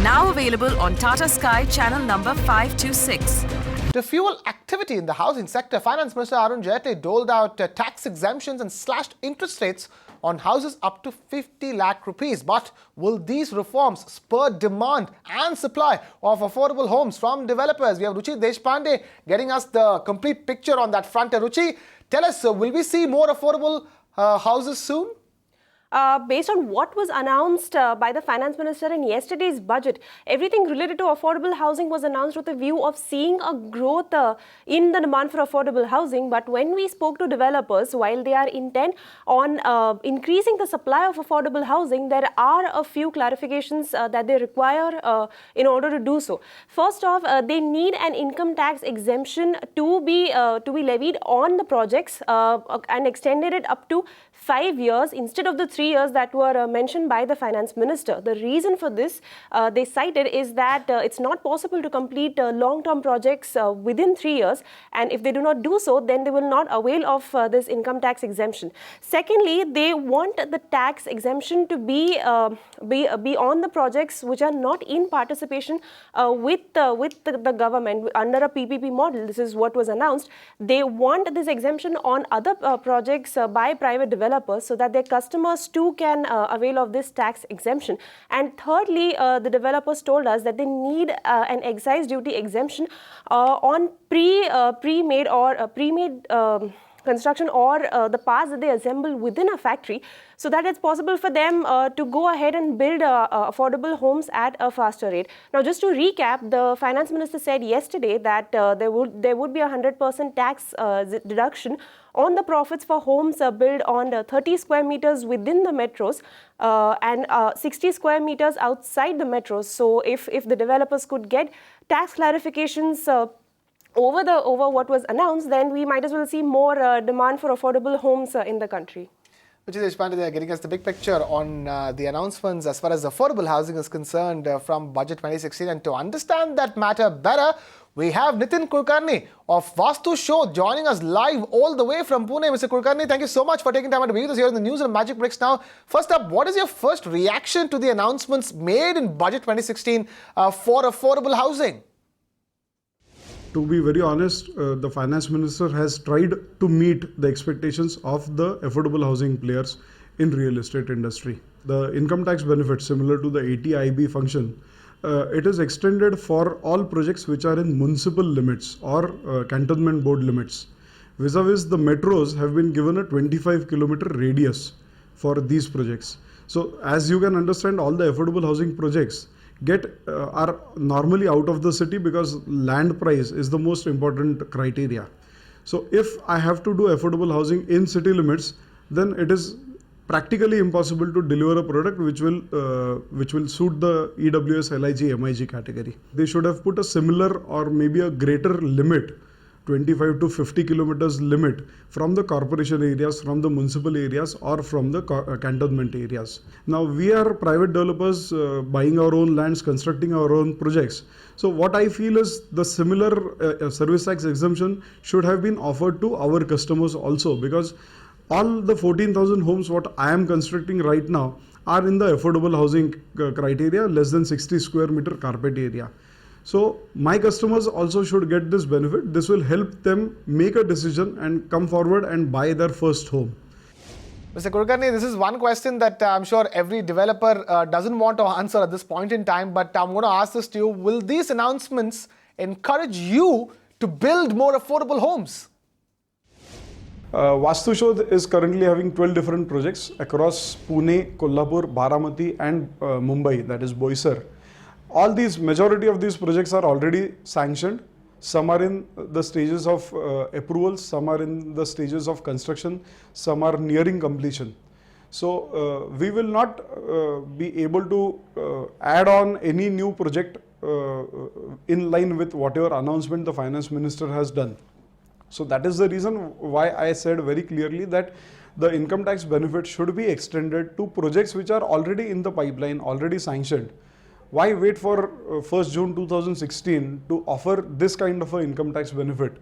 Now available on Tata Sky channel number 526. To fuel activity in the housing sector, Finance Minister Arun Jaitley doled out tax exemptions and slashed interest rates on houses up to 50 lakh rupees. But will these reforms spur demand and supply of affordable homes from developers? We have Ruchi Deshpande getting us the complete picture on that front. Ruchi, tell us, will we see more affordable houses soon? Based on what was announced by the Finance Minister in yesterday's budget, everything related to affordable housing was announced with a view of seeing a growth in the demand for affordable housing. But when we spoke to developers, while they are intent on increasing the supply of affordable housing, there are a few clarifications that they require in order to do so. First off, they need an income tax exemption to be levied on the projects and extended it up to 5 years instead of the 3 years that were mentioned by the Finance Minister. The reason for this, they cited, is that it's not possible to complete long-term projects within 3 years, and if they do not do so, then they will not avail of this income tax exemption. Secondly, they want the tax exemption to be on the projects which are not in participation with the government under a PPP model. This is what was announced. They want this exemption on other projects by private developers, so that their customers too can avail of this tax exemption. And thirdly, the developers told us that they need an excise duty exemption on pre-made construction or the parts that they assemble within a factory, so that it's possible for them to go ahead and build affordable homes at a faster rate. Now, just to recap, the Finance Minister said yesterday that there would be 100% tax deduction on the profits for homes built on 30 square meters within the metros and 60 square meters outside the metros. So if the developers could get tax clarifications over what was announced, then we might as well see more demand for affordable homes in the country. Ruchi Deshpande, they are getting us the big picture on the announcements as far as affordable housing is concerned from Budget 2016. And to understand that matter better, we have Nitin Kulkarni of Vastu Show joining us live all the way from Pune. Mr. Kulkarni, thank you so much for taking time out to be with us here in the News and Magic Bricks. Now, first up, what is your first reaction to the announcements made in Budget 2016 for affordable housing? To be very honest, the Finance Minister has tried to meet the expectations of the affordable housing players in real estate industry. The income tax benefit, similar to the 80IB function, it is extended for all projects which are in municipal limits or cantonment board limits. Vis-a-vis, the metros have been given a 25-kilometer radius for these projects. So, as you can understand, all the affordable housing projects are normally out of the city because land price is the most important criteria. So if I have to do affordable housing in city limits, then it is practically impossible to deliver a product which will suit the EWS, LIG, MIG category. They should have put a similar or maybe a greater limit, 25 to 50 kilometers limit from the corporation areas, from the municipal areas, or from the cantonment areas. Now we are private developers buying our own lands, constructing our own projects. So what I feel is the similar service tax exemption should have been offered to our customers also, because all the 14,000 homes what I am constructing right now are in the affordable housing criteria, less than 60 square meter carpet area. So my customers also should get this benefit. This will help them make a decision and come forward and buy their first home. Mr. Kulkarni, this is one question that I'm sure every developer doesn't want to answer at this point in time, but I'm going to ask this to you. Will these announcements encourage you to build more affordable homes? Vastu Show is currently having 12 different projects across Pune, Kolhapur, Baramati and Mumbai, that is Boisar. All these, majority of these projects are already sanctioned. Some are in the stages of approvals, some are in the stages of construction, some are nearing completion. So we will not be able to add on any new project in line with whatever announcement the Finance Minister has done. So that is the reason why I said very clearly that the income tax benefit should be extended to projects which are already in the pipeline, already sanctioned. Why wait for 1st June 2016 to offer this kind of an income tax benefit?